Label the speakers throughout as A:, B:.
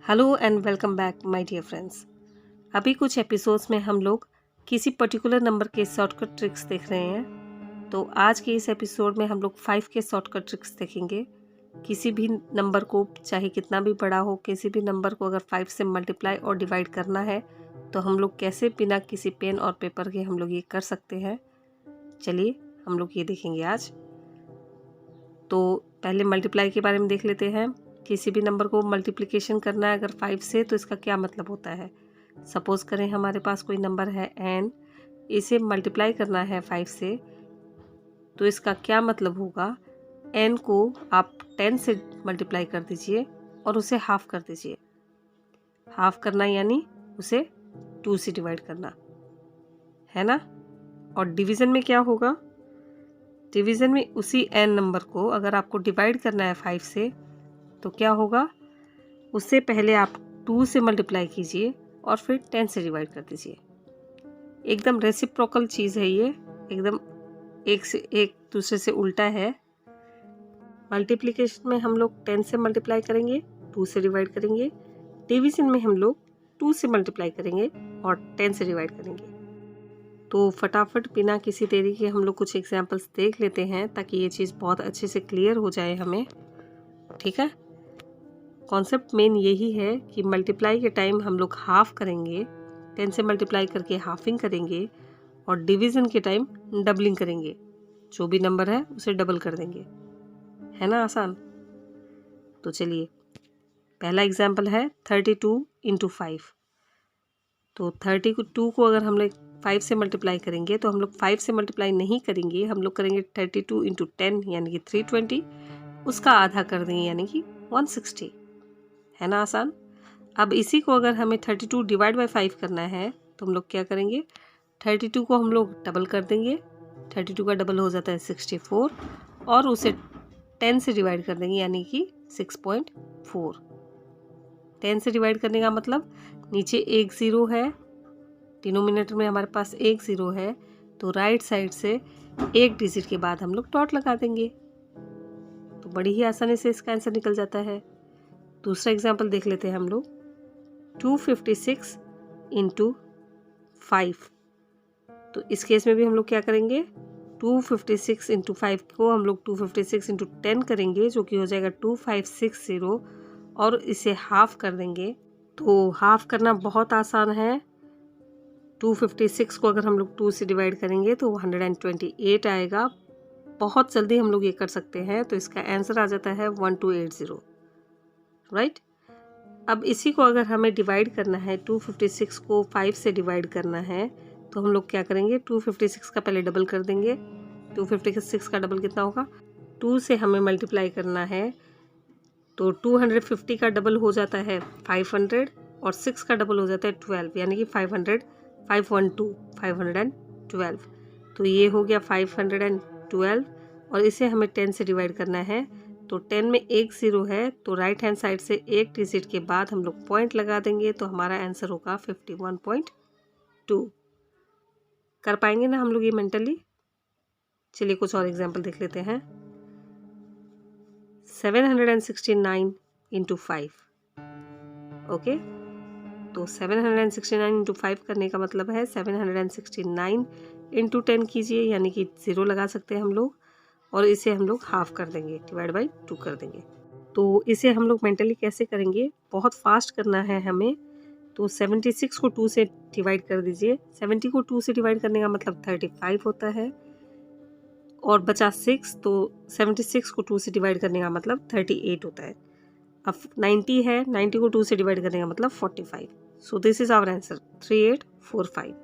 A: Hello and welcome back my dear friends. अभी कुछ episodes में हम लोग किसी पर्टिकुलर नंबर के शॉर्टकट ट्रिक्स देख रहे हैं। तो आज के इस एपिसोड में हम लोग 5 के शॉर्टकट ट्रिक्स देखेंगे। किसी भी नंबर को, चाहे कितना भी बड़ा हो, किसी भी नंबर को अगर 5 से मल्टीप्लाई और डिवाइड करना है तो हम लोग कैसे बिना किसी पेन और पेपर के हम लोग ये कर सकते हैं। चलिए हम लोग ये देखेंगे आज। तो पहले मल्टीप्लाई के बारे में देख लेते हैं। किसी भी नंबर को मल्टीप्लिकेशन करना है अगर 5 से, तो इसका क्या मतलब होता है। सपोज करें हमारे पास कोई नंबर है n, इसे मल्टीप्लाई करना है 5 से, तो इसका क्या मतलब होगा। n को आप 10 से मल्टीप्लाई कर दीजिए और उसे हाफ कर दीजिए। हाफ करना यानी उसे 2 से डिवाइड करना है ना। और डिवीज़न में क्या होगा, डिवीज़न में उसी n नंबर को अगर आपको डिवाइड करना है 5 से, तो क्या होगा, उससे पहले आप 2 से मल्टीप्लाई कीजिए और फिर 10 से डिवाइड कर दीजिए। एकदम रेसिप्रोकल चीज़ है ये, एकदम एक से एक दूसरे से उल्टा है। मल्टीप्लिकेशन में हम लोग 10 से मल्टीप्लाई करेंगे, 2 से डिवाइड करेंगे। डिवीज़न में हम लोग 2 से मल्टीप्लाई करेंगे और 10 से डिवाइड करेंगे। तो फटाफट बिना किसी देरी के हम लोग कुछ एग्जाम्पल्स देख लेते हैं ताकि ये चीज़ बहुत अच्छे से क्लियर हो जाए हमें। ठीक है, कॉन्सेप्ट मेन यही है कि मल्टीप्लाई के टाइम हम लोग हाफ करेंगे, 10 से मल्टीप्लाई करके हाफिंग करेंगे, और डिवीज़न के टाइम डबलिंग करेंगे। जो भी नंबर है उसे डबल कर देंगे, है ना आसान। तो चलिए, पहला एग्जाम्पल है 32 इंटू 5। तो 32 को अगर हम लोग 5 से मल्टीप्लाई करेंगे तो हम लोग 5 से मल्टीप्लाई नहीं करेंगे, हम लोग करेंगे 32 इंटू 10 यानी कि 320, उसका आधा कर देंगे यानी कि 160, है ना आसान। अब इसी को अगर हमें 32 डिवाइड बाई 5 करना है तो हम लोग क्या करेंगे, 32 को हम लोग डबल कर देंगे, 32 का डबल हो जाता है 64, और उसे 10 से डिवाइड कर देंगे यानी कि 6.4। 10 से डिवाइड करने का मतलब नीचे एक ज़ीरो है, डिनोमिनेटर में हमारे पास एक ज़ीरो है, तो राइट साइड से एक डिजिट के बाद हम लोग डॉट लगा देंगे। तो बड़ी ही आसानी से इसका आंसर निकल जाता है। दूसरा एग्जाम्पल देख लेते हैं हम लोग, 256 इंटू 5। तो इस केस में भी हम लोग क्या करेंगे, 256 इंटू 5 को हम लोग 256 इंटू 10 करेंगे, जो कि हो जाएगा 2560, और इसे हाफ कर देंगे। तो हाफ करना बहुत आसान है। 256 को अगर हम लोग 2 से डिवाइड करेंगे तो 128 आएगा। बहुत जल्दी हम लोग ये कर सकते हैं, तो इसका आंसर आ जाता है 1280, राइट। अब इसी को अगर हमें डिवाइड करना है, 256 को 5 से डिवाइड करना है, तो हम लोग क्या करेंगे, 256 का पहले डबल कर देंगे। 256 का डबल कितना होगा, 2 से हमें मल्टीप्लाई करना है, तो 250 का डबल हो जाता है 500, और 6 का डबल हो जाता है 12 यानी कि 500, 512। तो ये हो गया 512, और इसे हमें 10 से डिवाइड करना है। तो 10 में एक ज़ीरो है, तो राइट हैंड साइड से एक डिजिट के बाद हम लोग पॉइंट लगा देंगे, तो हमारा आंसर होगा 51.2। कर पाएंगे ना हम लोग ये मेंटली। चलिए कुछ और एग्जाम्पल देख लेते हैं। 769 इंटू 5। ओके, तो 769 इंटू 5 करने का मतलब है 769 इंटू 10 कीजिए, यानी कि 0 लगा सकते हैं हम लोग, और इसे हम लोग हाफ कर देंगे, डिवाइड बाई 2 कर देंगे। तो इसे हम लोग मेंटली कैसे करेंगे, बहुत फास्ट करना है हमें। तो 76 को 2 से डिवाइड कर दीजिए। 70 को 2 से डिवाइड करने का मतलब 35 होता है, और बचा 6, तो 76 को 2 से डिवाइड करने का मतलब 38 होता है। अब 90 है, 90 को 2 से डिवाइड करने का मतलब 45। So this is our answer 3845।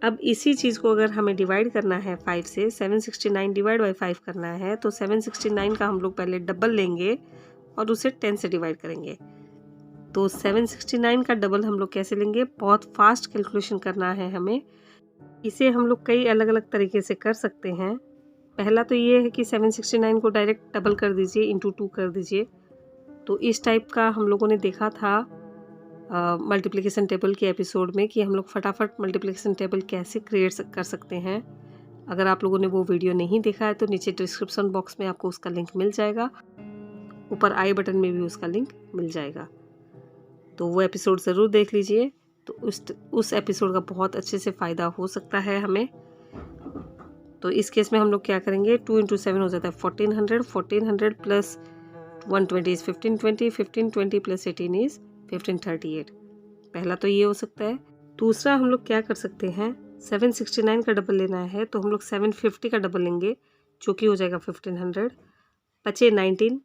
A: अब इसी चीज़ को अगर हमें डिवाइड करना है 5 से, 769 डिवाइड बाई 5 करना है, तो 769 का हम लोग पहले डबल लेंगे और उसे 10 से डिवाइड करेंगे। तो 769 का डबल हम लोग कैसे लेंगे, बहुत फास्ट कैलकुलेशन करना है हमें। इसे हम लोग कई अलग अलग तरीके से कर सकते हैं। पहला तो ये है कि 769 को डायरेक्ट डबल कर दीजिए, इंटू 2 कर दीजिए। तो इस टाइप का हम लोगों ने देखा था मल्टीप्लिकेशन टेबल के एपिसोड में, कि हम लोग फटाफट मल्टीप्लिकेशन टेबल कैसे क्रिएट कर सकते हैं। अगर आप लोगों ने वो वीडियो नहीं देखा है तो नीचे डिस्क्रिप्शन बॉक्स में आपको उसका लिंक मिल जाएगा, ऊपर आई बटन में भी उसका लिंक मिल जाएगा। तो वो एपिसोड ज़रूर देख लीजिए, तो उस एपिसोड का बहुत अच्छे से फ़ायदा हो सकता है हमें। तो इस केस में हम लोग क्या करेंगे, 2 × 7 हो जाता है 1400, 1400 प्लस 120 इज़ 1520, 1520 प्लस 18 इज़ 1538। पहला तो ये हो सकता है। दूसरा हम लोग क्या कर सकते हैं, 769 का डबल लेना है तो हम लोग 750 का डबल लेंगे जो कि हो जाएगा 1500, बचे 19,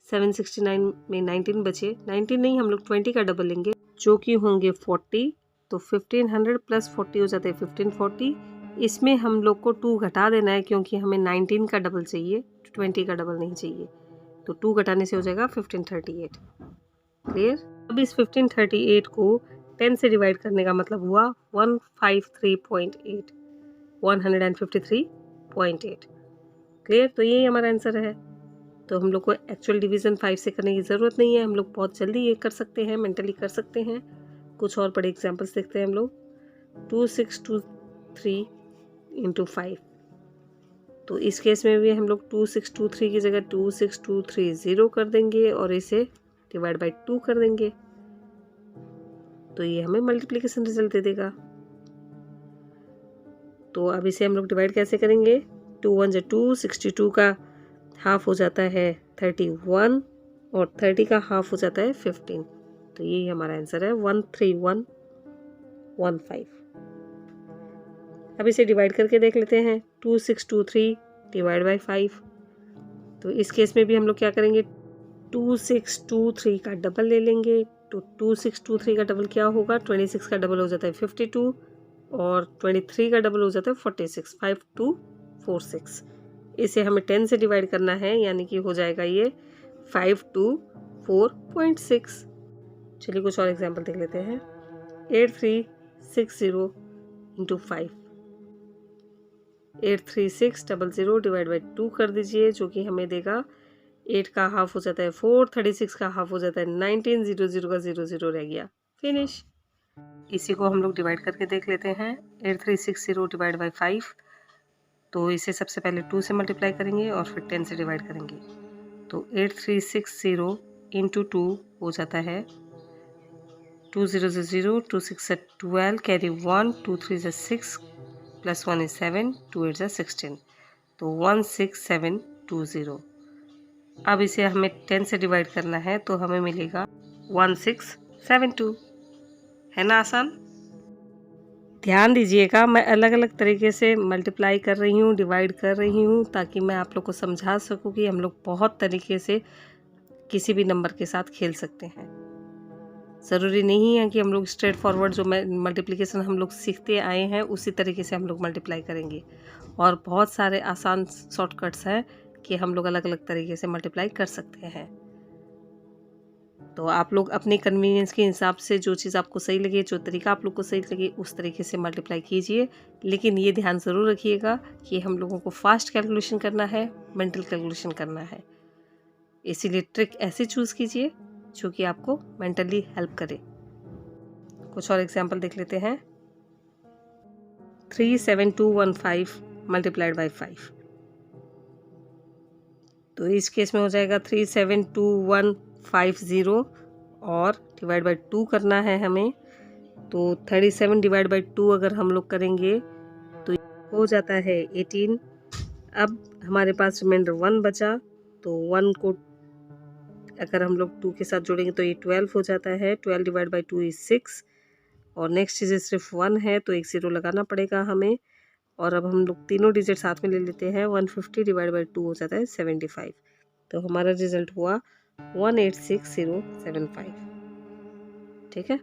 A: 769 में 19 बचे, 19 नहीं हम लोग 20 का डबल लेंगे जो कि होंगे 40, तो 1500 प्लस 40 हो जाते हैं 1540। इसमें हम लोग को 2 घटा देना है क्योंकि हमें 19 का डबल चाहिए, 20 का डबल नहीं चाहिए, तो 2 घटाने से हो जाएगा 1538। क्लियर। अब इस 1538 को 10 से डिवाइड करने का मतलब हुआ 153.8, 153.8। क्लियर। तो यही हमारा आंसर है। तो हम लोग को एक्चुअल डिवीज़न 5 से करने की ज़रूरत नहीं है, हम लोग बहुत जल्दी ये कर सकते हैं, मेंटली कर सकते हैं। कुछ और बड़े एग्जांपल्स देखते हैं हम लोग। 2623 × 5, तो इस केस में भी हम लोग 2623 की जगह 26230 कर देंगे और इसे डिवाइड बाई 2 कर देंगे, तो ये हमें मल्टीप्लिकेशन रिजल्ट दे देगा। तो अब इसे हम लोग डिवाइड कैसे करेंगे, 2 1 2, 62 का हाफ हो जाता है 31 और 30 का हाफ हो जाता है 15, तो यही हमारा आंसर है 13115। अब इसे डिवाइड करके देख लेते हैं, 2623 डिवाइड बाई 5, तो इस केस में भी हम लोग क्या करेंगे, 2623 का डबल ले लेंगे, तो 2623 का डबल क्या होगा, 26 का डबल हो जाता है 52 और 23 का डबल हो जाता है 46, 5246। इसे हमें 10 से डिवाइड करना है, यानी कि हो जाएगा ये 524.6। चलिए कुछ और एग्जांपल देख लेते हैं। 8360 × 5, 83600 डिवाइड बाई 2 कर दीजिए जो कि हमें देगा 8 का हाफ हो जाता है 4, 36 का हाफ हो जाता है 19, 00 का 00 रह गया, फिनिश। इसी को हम लोग डिवाइड करके देख लेते हैं। 8360 डिवाइड बाई 5, तो इसे सबसे पहले 2 से मल्टीप्लाई करेंगे और फिर 10 से डिवाइड करेंगे, तो 8360 × 2 हो जाता है 2 0 0, 2 6 12, कैरी 1, 2 3 6, प्लस 1 is 7, 2 8 16, तो 16720। अब इसे हमें 10 से डिवाइड करना है तो हमें मिलेगा 1672। है ना आसान। ध्यान दीजिएगा, मैं अलग अलग तरीके से मल्टीप्लाई कर रही हूँ, डिवाइड कर रही हूँ, ताकि मैं आप लोग को समझा सकूँ कि हम लोग बहुत तरीके से किसी भी नंबर के साथ खेल सकते हैं। ज़रूरी नहीं है कि हम लोग स्ट्रेट फॉरवर्ड जो मल्टीप्लिकेशन हम लोग सीखते आए हैं उसी तरीके से हम लोग मल्टीप्लाई करेंगे, और बहुत सारे आसान शॉर्टकट्स हैं कि हम लोग अलग अलग तरीके से मल्टीप्लाई कर सकते हैं। तो आप लोग अपने कन्वीनियंस के हिसाब से जो चीज़ आपको सही लगे, जो तरीका आप लोग को सही लगे, उस तरीके से मल्टीप्लाई कीजिए। लेकिन ये ध्यान ज़रूर रखिएगा कि हम लोगों को फास्ट कैलकुलेशन करना है, मेंटल कैलकुलेशन करना है, इसीलिए ट्रिक ऐसे चूज़ कीजिए जो कि आपको मेंटली हेल्प करे। कुछ और एग्जाम्पल देख लेते हैं। 37215 मल्टीप्लाइड बाई 5, तो इस केस में हो जाएगा 372,150 और डिवाइड बाई 2 करना है हमें, तो 37 डिवाइड बाई 2 अगर हम लोग करेंगे तो हो जाता है 18। अब हमारे पास रिमाइंडर 1 बचा, तो 1 को अगर हम लोग 2 के साथ जोड़ेंगे तो ये 12 हो जाता है। 12 डिवाइड बाई 2 इज 6 और नेक्स्ट चीज़ सिर्फ 1 है तो एक 0 लगाना पड़ेगा हमें। और अब हम लोग तीनों डिजिट साथ में ले लेते हैं, 150 डिवाइड बाई 2 हो जाता है 75, तो हमारा रिजल्ट हुआ 186075। ठीक है।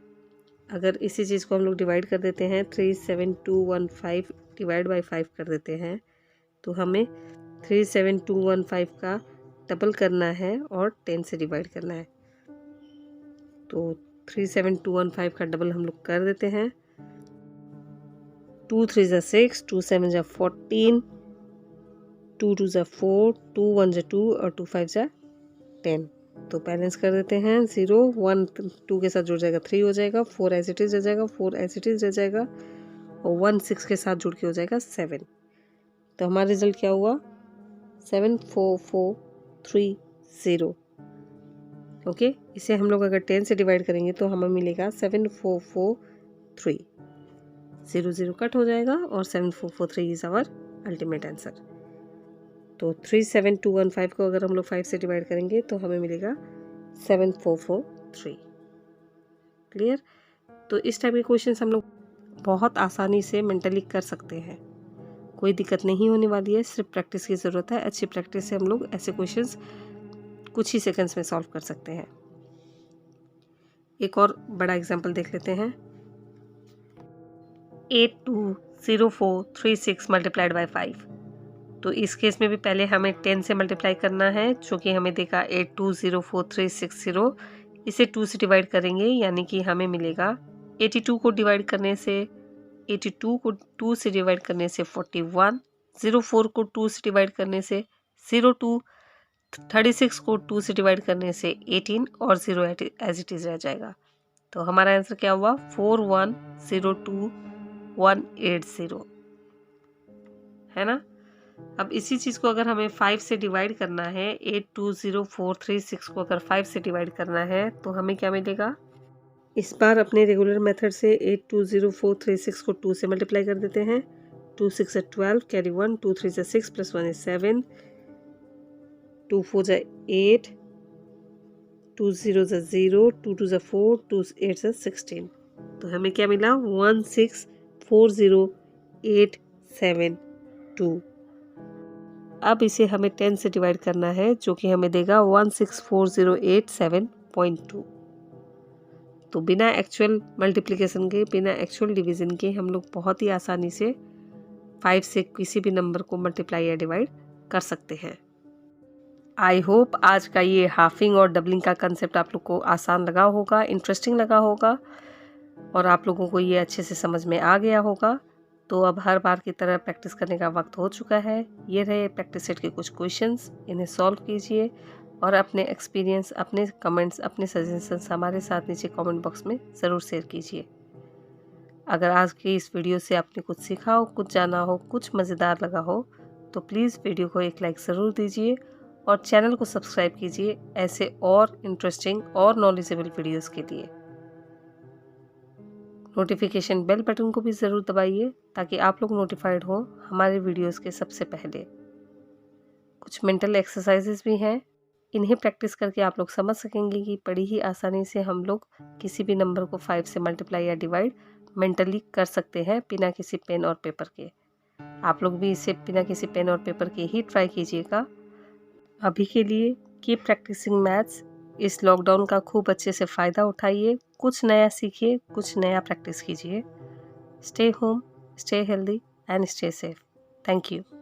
A: अगर इसी चीज़ को हम लोग डिवाइड कर देते हैं, 37215 डिवाइड बाई 5 कर देते हैं, तो हमें 37215 का डबल करना है और 10 से डिवाइड करना है, तो 37215 का डबल हम लोग कर देते हैं। 2 3 6, 2 7 14, 2 2 4, 2 1 2 और 2 5 10, तो बैलेंस कर देते हैं। 0 1 2 के साथ जुड़ जाएगा 3 हो जाएगा, 4 एज इट इज रह जाएगा, 4 एज इट इज रह जाएगा और 1 6 के साथ जुड़ के हो जाएगा 7। तो हमारा रिजल्ट क्या हुआ, 74430। ओके, इसे हम लोग अगर 10 से डिवाइड करेंगे तो हमें मिलेगा 7443। 0 0 कट हो जाएगा और 7443 इज़ आवर अल्टीमेट आंसर। तो 37215 को अगर हम लोग 5 से डिवाइड करेंगे तो हमें मिलेगा 7443। क्लियर? तो इस टाइप के क्वेश्चंस हम लोग बहुत आसानी से मेंटली कर सकते हैं, कोई दिक्कत नहीं होने वाली है, सिर्फ प्रैक्टिस की ज़रूरत है। अच्छी प्रैक्टिस से हम लोग ऐसे क्वेश्चंस कुछ ही सेकंड्स में सॉल्व कर सकते हैं। एक और बड़ा एग्जांपल देख लेते हैं। 820436 मल्टीप्लाइड बाय 5। तो इस केस में भी पहले हमें 10 से मल्टीप्लाई करना है, जो कि हमें देगा 82043660। इसे 2 से डिवाइड करेंगे, यानी कि हमें मिलेगा 82 को डिवाइड करने से 82 को 2 से डिवाइड करने से 41, 04 को 2 से डिवाइड करने से 02, 36 को 2 से डिवाइड करने से 18 और 0 एज इट इज़ रह जाएगा। तो हमारा आंसर क्या हुआ? 4102180, है ना। अब इसी चीज़ को अगर हमें 5 से डिवाइड करना है, 820436 को अगर 5 से डिवाइड करना है तो हमें क्या मिलेगा? इस बार अपने रेगुलर मेथड से 820436 को 2 से मल्टीप्लाई कर देते हैं। 2 6 is 12, carry 1, 2 3 is 6, plus 1 is 7, 2 4 is 8, 2 0 is 0, 2 2 is 4, 2 8 is 16। तो हमें क्या मिला? 1640872। अब इसे हमें 10 से डिवाइड करना है, जो कि हमें देगा 1640872। तो बिना एक्चुअल मल्टीप्लिकेशन के, बिना एक्चुअल डिवीज़न के हम लोग बहुत ही आसानी से 5 से किसी भी नंबर को मल्टीप्लाई या डिवाइड कर सकते हैं। आई होप आज का ये हाफिंग और डबलिंग का कंसेप्ट आप लोग को आसान लगा होगा, इंटरेस्टिंग लगा होगा और आप लोगों को ये अच्छे से समझ में आ गया होगा। तो अब हर बार की तरह प्रैक्टिस करने का वक्त हो चुका है। ये रहे प्रैक्टिस सेट के कुछ क्वेश्चंस, इन्हें सॉल्व कीजिए और अपने एक्सपीरियंस, अपने कमेंट्स, अपने सजेशंस हमारे साथ नीचे कमेंट बॉक्स में ज़रूर शेयर कीजिए। अगर आज की इस वीडियो से आपने कुछ सीखा हो, कुछ जाना हो, कुछ मज़ेदार लगा हो तो प्लीज़ वीडियो को एक लाइक ज़रूर दीजिए और चैनल को सब्सक्राइब कीजिए ऐसे और इंटरेस्टिंग और नॉलेजेबल वीडियोस के लिए। नोटिफिकेशन बेल बटन को भी ज़रूर दबाइए ताकि आप लोग नोटिफाइड हो हमारे वीडियोस के सबसे पहले। कुछ मेंटल एक्सरसाइजेस भी हैं, इन्हें प्रैक्टिस करके आप लोग समझ सकेंगे कि बड़ी ही आसानी से हम लोग किसी भी नंबर को 5 से मल्टीप्लाई या डिवाइड मेंटली कर सकते हैं बिना किसी पेन और पेपर के। आप लोग भी इसे बिना किसी पेन और पेपर के ही ट्राई कीजिएगा। अभी के लिए कीप प्रैक्टिसिंग मैथ्स। इस लॉकडाउन का खूब अच्छे से फ़ायदा उठाइए, कुछ नया सीखिए, कुछ नया प्रैक्टिस कीजिए। Stay home, stay healthy and stay safe. Thank you.